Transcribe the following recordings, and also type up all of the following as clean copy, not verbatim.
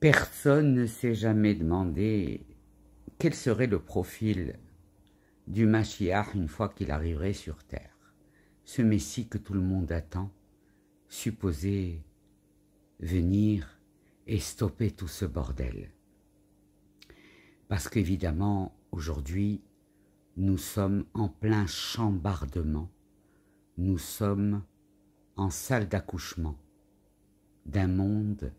Personne ne s'est jamais demandé quel serait le profil du Mashiach une fois qu'il arriverait sur terre. Ce Messie que tout le monde attend, supposé venir et stopper tout ce bordel. Parce qu'évidemment, aujourd'hui, nous sommes en plein chambardement, nous sommes en salle d'accouchement d'un monde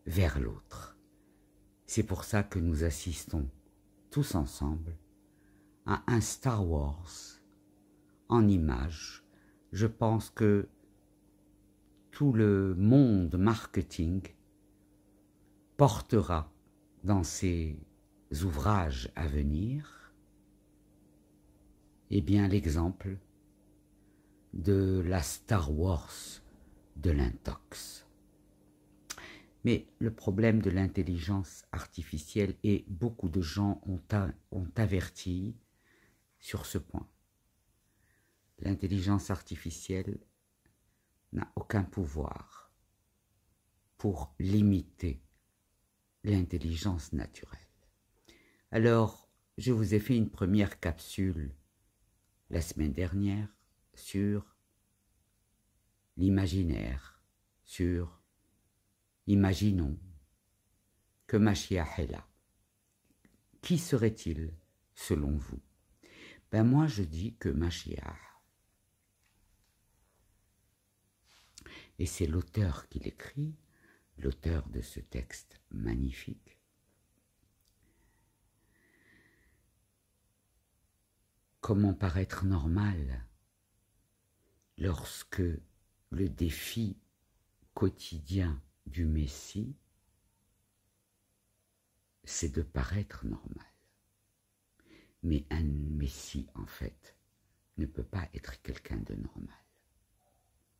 vers l'autre. C'est pour ça que nous assistons tous ensemble à un Star Wars en images. Je pense que tout le monde marketing portera dans ses ouvrages à venir eh bien l'exemple de la Star Wars de l'intox. Mais le problème de l'intelligence artificielle, et beaucoup de gens ont averti sur ce point. L'intelligence artificielle n'a aucun pouvoir pour limiter l'intelligence naturelle. Alors, je vous ai fait une première capsule la semaine dernière sur l'imaginaire, sur imaginons que Mashiach est là. Qui serait-il selon vous? Ben moi je dis que Mashiach, et c'est l'auteur qui l'écrit, l'auteur de ce texte magnifique, comment paraître normal lorsque le défi quotidien du Messie, c'est de paraître normal. Mais un Messie, en fait, ne peut pas être quelqu'un de normal.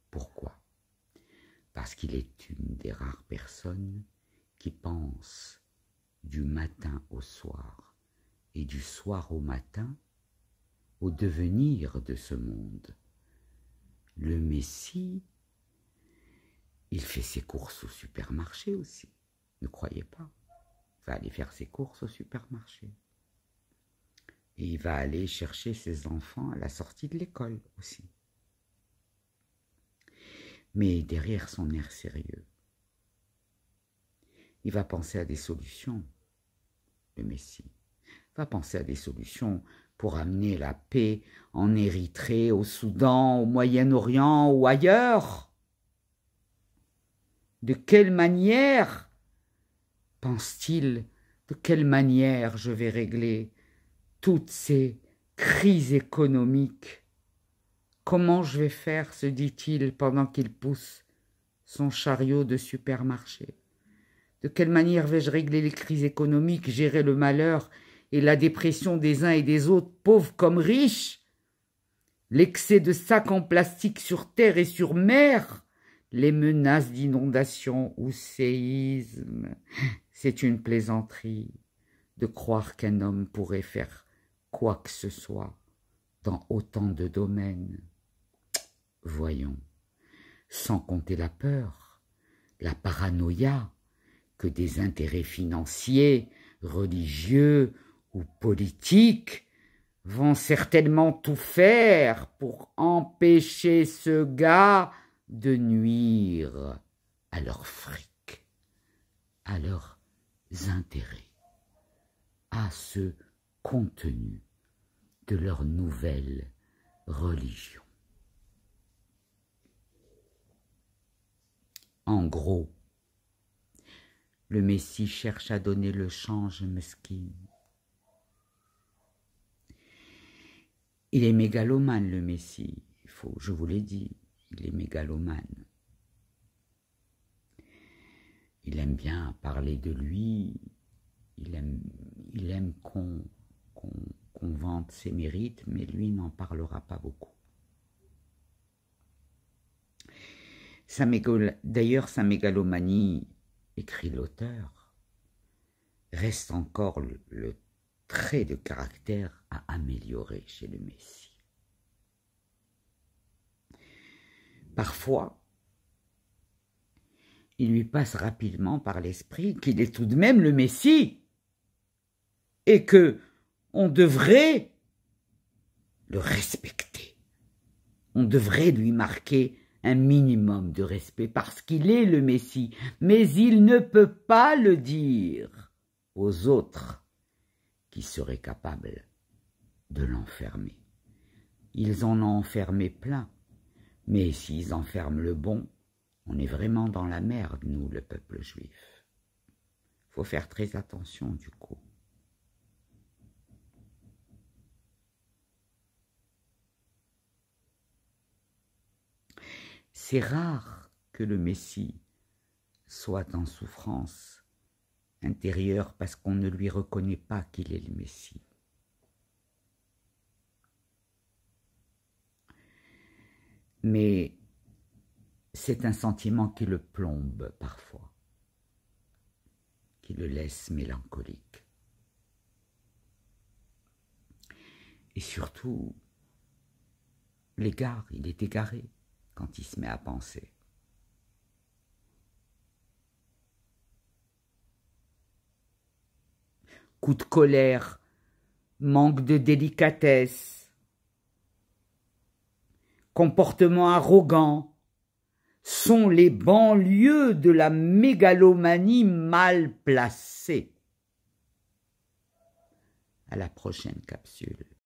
Pourquoi? Parce qu'il est une des rares personnes qui pense du matin au soir et du soir au matin au devenir de ce monde. Le Messie, il fait ses courses au supermarché aussi, ne croyez pas. Il va aller faire ses courses au supermarché. Et il va aller chercher ses enfants à la sortie de l'école aussi. Mais derrière son air sérieux, il va penser à des solutions, le Messie. Il va penser à des solutions pour amener la paix en Érythrée, au Soudan, au Moyen-Orient ou ailleurs. De quelle manière, pense-t-il, de quelle manière je vais régler toutes ces crises économiques? Comment je vais faire, se dit-il pendant qu'il pousse son chariot de supermarché? De quelle manière vais-je régler les crises économiques, gérer le malheur et la dépression des uns et des autres, pauvres comme riches? L'excès de sacs en plastique sur terre et sur mer, les menaces d'inondation ou séisme. C'est une plaisanterie de croire qu'un homme pourrait faire quoi que ce soit dans autant de domaines. Voyons, sans compter la peur, la paranoïa que des intérêts financiers, religieux ou politiques vont certainement tout faire pour empêcher ce gars de nuire à leur fric, à leurs intérêts, à ce contenu de leur nouvelle religion. En gros, le Messie cherche à donner le change mesquin. Il est mégalomane, le Messie. Je vous l'ai dit, il est mégalomane. Il aime bien parler de lui, il aime qu'on vante ses mérites, mais lui n'en parlera pas beaucoup. D'ailleurs, sa mégalomanie, écrit l'auteur, reste encore le trait de caractère à améliorer chez le Messie. Parfois, il lui passe rapidement par l'esprit qu'il est tout de même le Messie et que on devrait le respecter. On devrait lui marquer un minimum de respect parce qu'il est le Messie, mais il ne peut pas le dire aux autres qui seraient capables de l'enfermer. Ils en ont enfermé plein, mais s'ils enferment le bon, on est vraiment dans la merde, nous, le peuple juif. Faut faire très attention, du coup. C'est rare que le Messie soit en souffrance intérieure parce qu'on ne lui reconnaît pas qu'il est le Messie. Mais c'est un sentiment qui le plombe parfois, qui le laisse mélancolique. Et surtout, il est égaré quand il se met à penser. Coup de colère, manque de délicatesse, comportement arrogant, sont les banlieues de la mégalomanie mal placée. À la prochaine capsule.